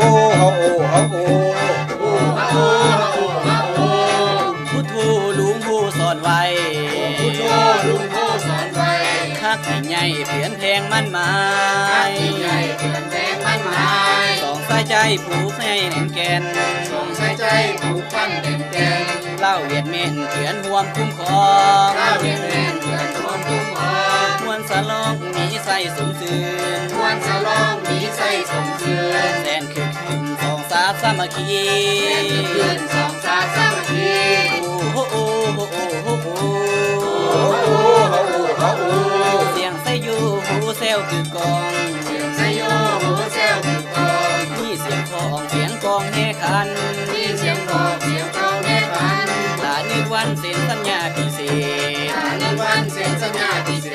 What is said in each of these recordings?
เฮาโอเฮาโอพุทโธลุงผู้สอนไว้พุทโธลุงผู้สอนไว้ฮักใหญ่เปลี่ยนแพงมันหมายใหญ่เปลี่ยนแพงมันหมายสองสายใจผูกให้แน่นแก่นสองสายใจผูกพันแน่นแก่นเล่าเวียดเม่นเขียนห่วมคุ้มครอง เล่าเวียดเม่นเขียนห่วมคุ้มครองมวนสะลองมีใส่สมซื่นมวนสะลองมีใส่สมซื่นแสนคือขึ้นสองสาสามัคคีแสนคือขึ้นสองสาสามัคคีโอ้โหโอ้โหโอ้โหเสียงไซยูหูเซลคือกองเสียงไซยูหูเซลคือกองนี่เสียงของเสียงกองแห่ขันนี่เสียงของเสียงกองแห่ขันลานึกวันเซ็นสัญญาพิเศษลานึกวันเซ็นสัญญาพิเศ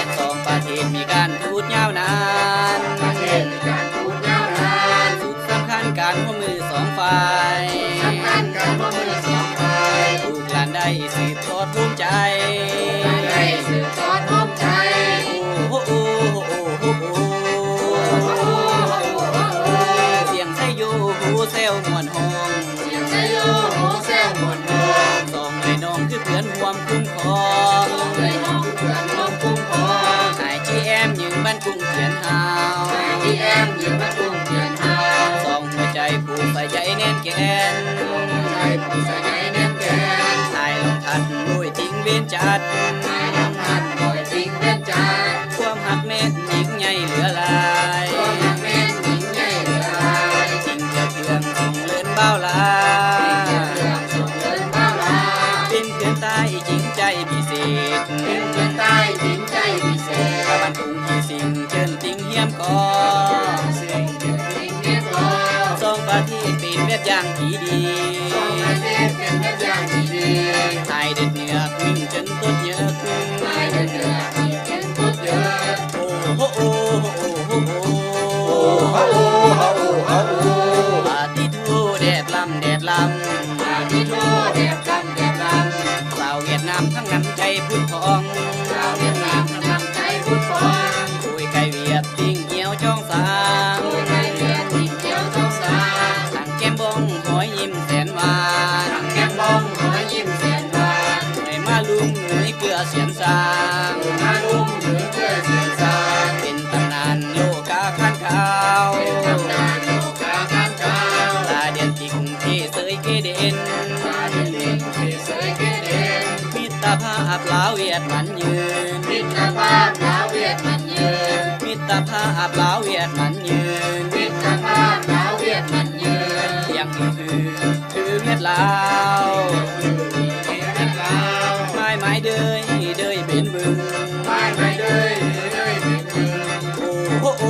ษสองประเทศมีการพูดยาวนานประเทศมีการพูดยาวนานสุดสำคัญการร่วมมือสองฝ่ายสำคัญการร่วมมือสองฝ่ายลูกหลานได้สืบทอดภูมิใจได้สืบทอดภูมิใจโอ้โหโอ้โหเสียงไซยูหูเซลมวนห้องเสียงไซยูหูเซลมวนห้องสองเลยน้องคือเพื่อนห่วมคุ้มครอง สองเลยน้องคือเพื่อนห่วมคุ้มครองไอจีแอมยืนบ้านกุ้งเขียนหาวไอจีแอมยืนบ้านกุ้งเขียนหาวสองหัวใจผูกใส่ใจแน่นแก่นใจผูกใส่ใจแน่นแก่นไทยลงทัดด้วยทิ้งเวียนจัดไทยลงทัดด้วยทิ้งเวียนจัดความหักแม่นยิ่งใหญ่เหลือหลายความหักแม่นยิ่งใหญ่เหลือหลายทิ้งเจ้าเทืองส่งเลื่อนเบ้าลาเป็นเพื่อนใต้จริงใจพิเศษเป็นเพื่อนใต้จริงใจพิเศษบ้านทุ่งที่สิ่งเชิญติ้งเฮียมก่อสิ่งเชิญติ้งเฮียมก่อสองประเทศเป็นเวียดอย่างที่ดีสองประเทศเป็นเวียดอย่างที่ดีไทยเด็ดเหนือมิ่งจนต้นเยอะไทยเด็ดเหนือมิ่งจนต้นเยอะโอ้โหโอ้โหโอ้โหอาทิตย์ทูแดดลำแดดลำอาทิตย์ทูแดดลำแดดลำสาวเวียดนามทั้งนั้นใจพุทธองสาวเวียดนามทั้งนั้นใจพุทธองคุยไก่เวียดติ้งเหี่ยวจ้องสางคุยไก่เวียดติ้งเหี่ยวจ้องสางทางแก้มบ้องหอยยิ้มแสนหวานทางแก้มบ้องหอยยิ้มแสนหวานหน่วยมาลุงหน่วยเกลือเสียนสางมาลุงหน่วยเกลือเสียนสางเป็นตำนานโลกาขันขาวเป็นตำนานโลกาขันขาวลาเดียนติ่งเทเสยเกเด่นลาเดียนติ่งเทเสยเกเด่นมิตรภาพลาวเวียดมันยืนมิตรภาพลาวเวียดมันยืนมิตรภาพลาวเวียดมันยืนมิตรภาพลาวเวียดมันยืนยังคือเวียดลาวไม้เดยเป็นบึงไม้เดยเป็นบึงโอ้โห